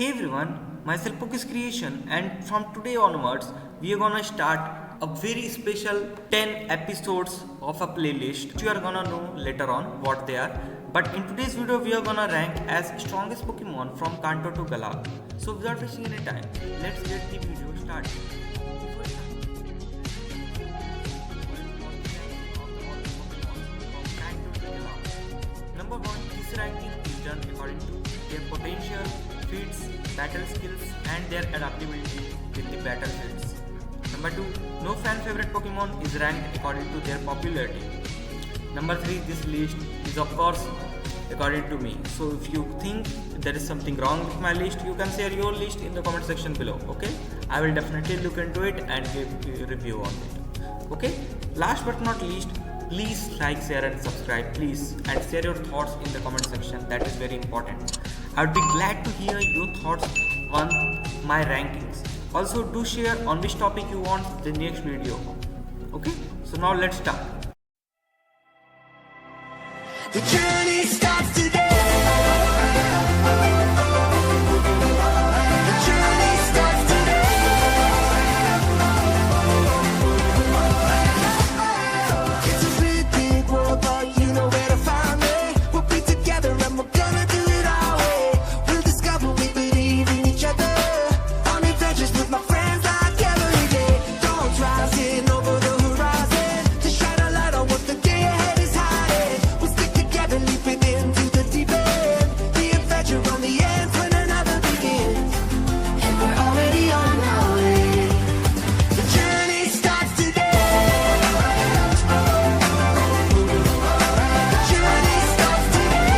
Hey everyone, myself Pokis Creation, and from today onwards we are gonna start a very special 10 episodes of a playlist which you are gonna know later on what they are. But in today's video we are gonna rank as strongest Pokemon from Kanto to Galar. So without wasting any time, let's get the video started. Number 1, this ranking is done according to their potential, feats, battle skills and their adaptability with the battlefields. Number 2, no fan favorite Pokemon is ranked according to their popularity. Number 3, this list is of course according to me. So if you think there is something wrong with my list, you can share your list in the comment section below. Okay, I will definitely look into it and give a review on it. Okay, last but not least, please like, share and subscribe please, and share your thoughts in the comment section. That is very important. I would be glad to hear your thoughts on my rankings. Also do share on which topic you want the next video. Okay, so now let's start. The journey starts today. The journey starts today. It's a big, big world, but you know where to find me. We'll be together and we're gonna do it our way. We'll discover we believe in each other. On adventures with my friends like every day. Dawn's rising over the horizon to shine a light on what the day ahead is hiding. We'll stick together, leaping into the deep end. The adventure on the end when another begins. And we're already on our way. The journey starts today. The journey starts today.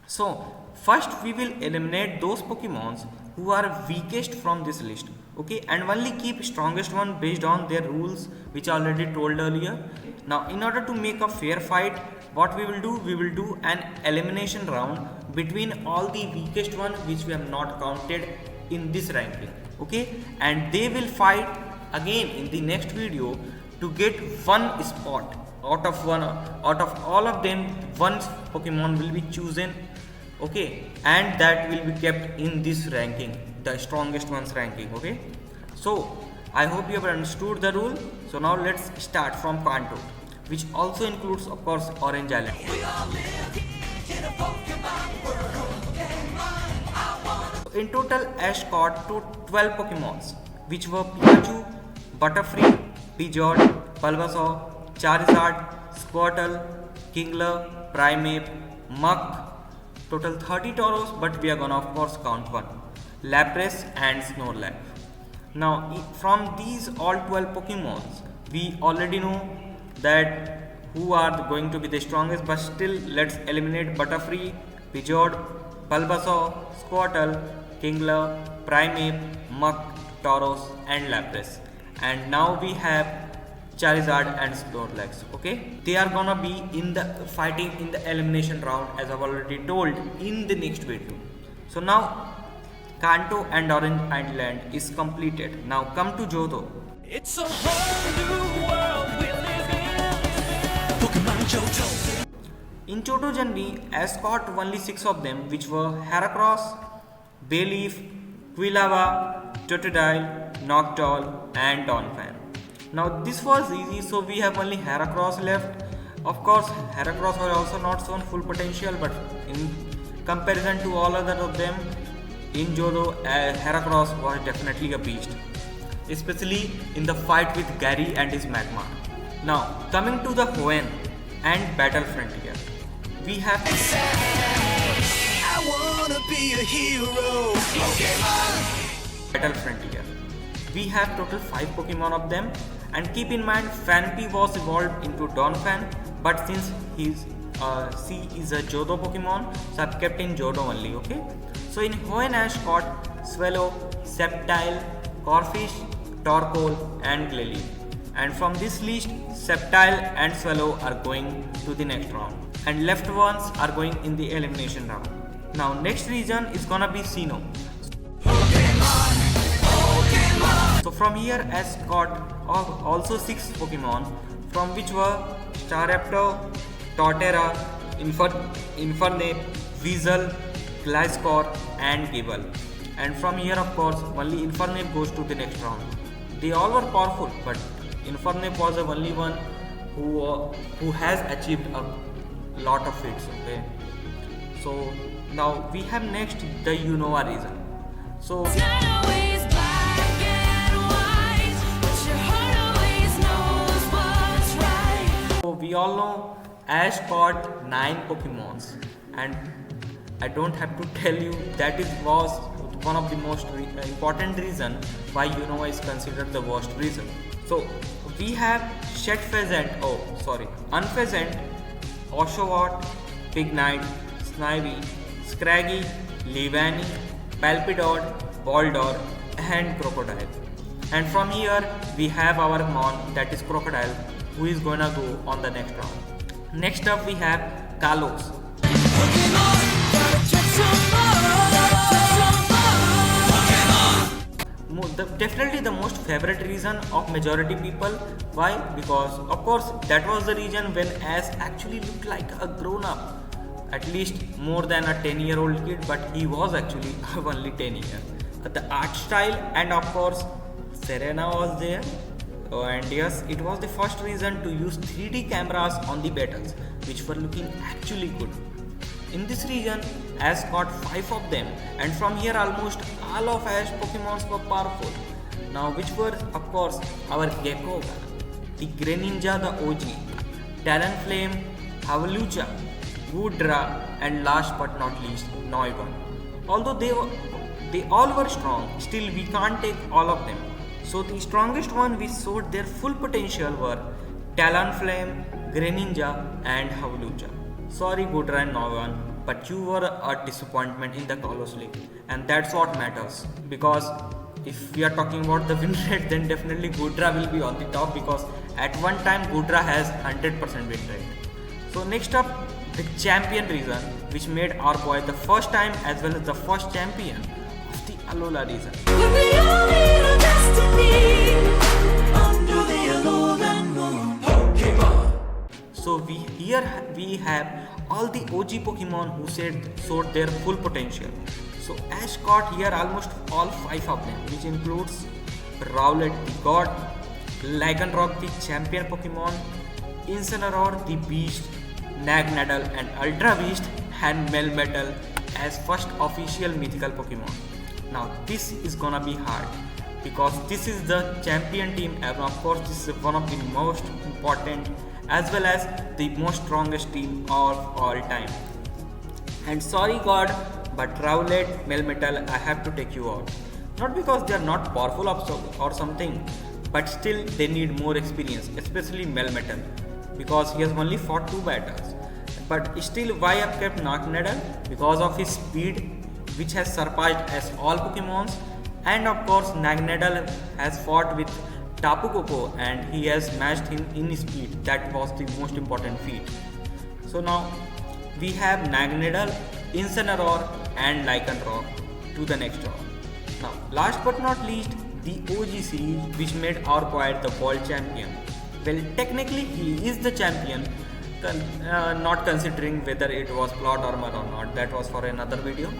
So first we will eliminate those Pokemons who are weakest from this list. Okay, and only keep strongest one based on their rules which I already told earlier. Now in order to make a fair fight, what we will do an elimination round between all the weakest one which we have not counted in this ranking. Okay, and they will fight again in the next video to get one spot out of all of them. One Pokemon will be chosen, okay, and that will be kept in this ranking, the strongest ones ranking. Okay, so I hope you have understood the rule. So now let's start from Kanto, which also includes of course Orange Island. In total Ash caught 12 Pokemons, which were Pikachu, Butterfree, Pidgeot, Bulbasaur, Charizard, Squirtle, Kingler, Primeape, Muk. Total 30 Tauros, but we are gonna of course count one, Lapras and Snorlax. Now from these all 12 Pokemons, we already know that who are going to be the strongest, but still let's eliminate Butterfree, Pidgeot, Bulbasaur, Squirtle, Kingler, Primeape, Muk, Tauros and Lapras. And now we have Charizard and Snorlax. Okay, they are gonna be in the fighting in the elimination round as I've already told in the next video. So now Kanto and Orange Island is completed. Now come to Johto. It's a whole new world we live in. Pokemon Johto. In Johto journey, Ash caught only 6 of them, which were Heracross, Bayleaf, Quilava, Totodile, Noctowl and Donphan. Now this was easy, so we have only Heracross left. Of course Heracross was also not shown full potential, but in comparison to all other of them in Johto, Heracross was definitely a beast, especially in the fight with Gary and his Magmar. Now coming to the Hoenn and Battle Frontier, we have I wanna be a hero. Pokemon. Battle Frontier. We have total 5 Pokemon of them, and keep in mind Phanpy was evolved into Donphan, but since his C is a Johto Pokemon, so I've kept in Johto only. Okay, so in Hoenn, Ash caught Swallow, Sceptile, Corphish, Torkoal and Glalie, and from this list Sceptile and Swallow are going to the next round and left ones are going in the elimination round. Now next region is gonna be Sinnoh. So from here Ash caught also 6 Pokemon, from which were Staraptor, Torterra, Infernape, Weasel, Gliscor and Gable. And from here of course only Infernape goes to the next round. They all were powerful, but Infernape was the only one who has achieved a lot of feats. Okay, so now we have next the Unova region. So It's not always black and white, but your heart always knows what's right. So we all know Ash caught 9 Pokemons, and I don't have to tell you that was one of the most important reason why Unova is considered the worst region. So we have Unpheasant, Oshawott, Pignite, Snivy, Scraggy, Leavanny, Palpidor, Baldor and Crocodile. And from here we have our Mon, that is Crocodile, who is gonna go on the next round. Next up we have Kalos. Definitely the most favorite region of majority people. Why? Because of course that was the region when Ash actually looked like a grown up, at least more than a 10-year-old kid, but he was actually only 10 years. The art style and of course Serena was there. And yes, it was the first reason to use 3D cameras on the battles, which were looking actually good. In this region, Ash got 5 of them, and from here almost all of Ash Pokemons were powerful. Now which were of course our Gecko, the Greninja the OG, Talonflame, Hawlucha, Goodra and last but not least Noivern. Although they all were strong, still we can't take all of them. So the strongest one which showed their full potential were Talonflame, Greninja and Hawlucha. Sorry Goodra and Noivern, but you were a disappointment in the Kalos League, and that's what matters. Because if we are talking about the win rate, then definitely Goodra will be on the top, because at one time Goodra has 100% win rate. So next up, the champion region, which made our boy the first time as well as the first champion of the Alola region. But we all need a destiny Under the Alolan moon, Pokemon. So here we have all the OG Pokemon who showed their full potential. So Ash caught here almost all 5 of them, which includes Rowlet the God, Lycanroc the champion Pokemon, Incineroar the Beast, Naganadel and Ultra Beast, and Melmetal as first official mythical Pokemon. Now this is gonna be hard, because this is the champion team, and of course this is one of the most important as well as the most strongest team of all time. And sorry God, but Rowlet, Melmetal, I have to take you out. Not because they are not powerful or something, but still they need more experience, especially Melmetal, because he has only fought 2 battles. But still, why I kept Naganadel? Because of his speed, which has surpassed as all Pokemons. And of course Naganadel has fought with Tapu Koko and he has matched him in speed. That was the most important feat. So now we have Naganadel, Incineroar and Lycanroc to the next round. Now last but not least, the OG series, which made our boy the world champion. Well, technically he is the champion, not considering whether it was plot armor or not. That was for another video.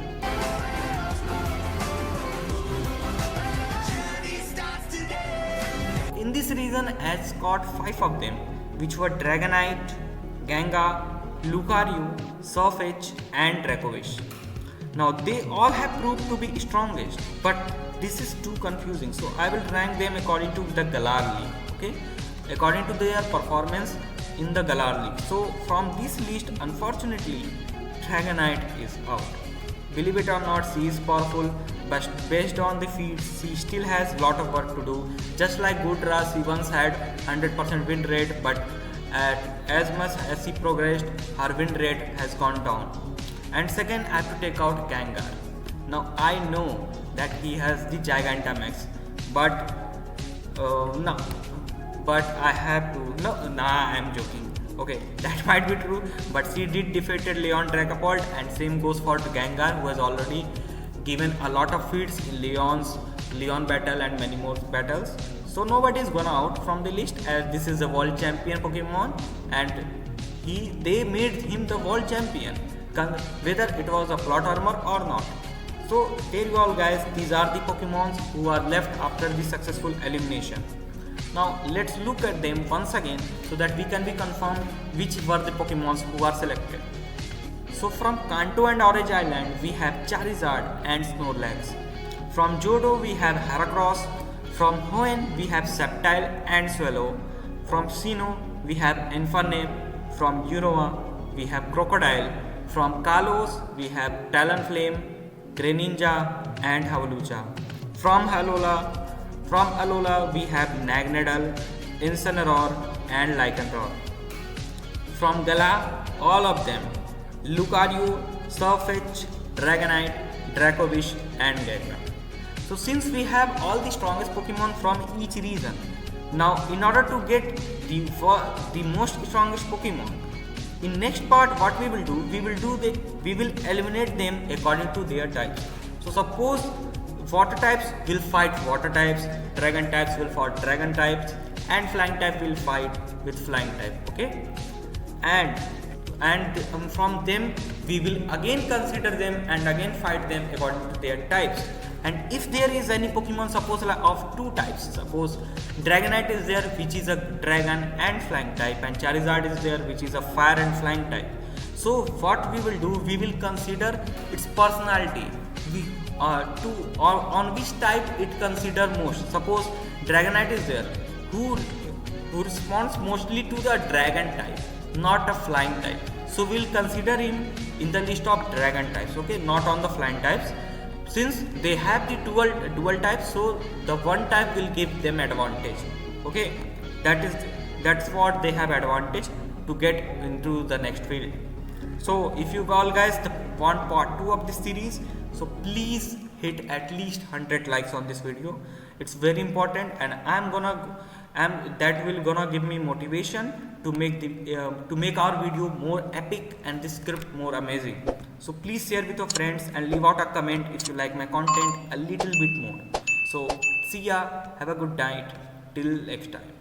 In this region, Ash caught 5 of them, which were Dragonite, Gengar, Lucario, Surfetch and Dracovish. Now they all have proved to be strongest, but this is too confusing, so I will rank them according to the Galar League, okay? According to their performance in the Galar League. So from this list, unfortunately, Dragonite is out. Believe it or not, she is powerful, but based on the feats, she still has lot of work to do. Just like Goodra, she once had 100% win rate, but as much as she progressed, her win rate has gone down. And second, I have to take out Gengar. Now I know that he has the Gigantamax, but no. But I have to, I'm joking. Okay, that might be true, but she did defeated Leon Dragapult, and same goes for Gengar, who has already given a lot of feats in Leon battle and many more battles. So nobody is gonna out from the list, as this is a world champion Pokemon, and they made him the world champion, whether it was a plot armor or not. So there you all guys, these are the Pokemons who are left after the successful elimination. Now let's look at them once again so that we can be confirmed which were the Pokemons who are selected. So from Kanto and Orange Island we have Charizard and Snorlax. From Johto we have Heracross. From Hoenn we have Sceptile and Swallow. From Sinnoh we have Infernape. From Unova we have Crocodile. From Kalos we have Talonflame, Greninja and Hawlucha. From Alola we have Naganadel, Incineroar and Lycanroc. From Galar, all of them, Lucario, Sirfetch'd, Dragonite, Dracovish and Gengar. So since we have all the strongest Pokemon from each region, now in order to get the most strongest Pokemon, in next part what we will do, we will eliminate them according to their types. So suppose water types will fight water types, dragon types will fight dragon types, and flying type will fight with flying type. Okay, and from them we will again consider them and again fight them according to their types. And if there is any Pokemon suppose of two types, suppose Dragonite is there which is a dragon and flying type, and Charizard is there which is a fire and flying type. So what we will do, we will consider its personality, on which type it consider most. Suppose Dragonite is there who responds mostly to the dragon type, not a flying type. So we'll consider him in the list of dragon types, okay, not on the flying types. Since they have the dual types, so the one type will give them advantage. Okay, that's what they have advantage to get into the next field. So if you all guys want part 2 of this series, so please hit at least 100 likes on this video. It's very important, and that will gonna give me motivation to make our video more epic and the script more amazing. So please share with your friends and leave out a comment if you like my content a little bit more. So see ya, have a good night, till next time.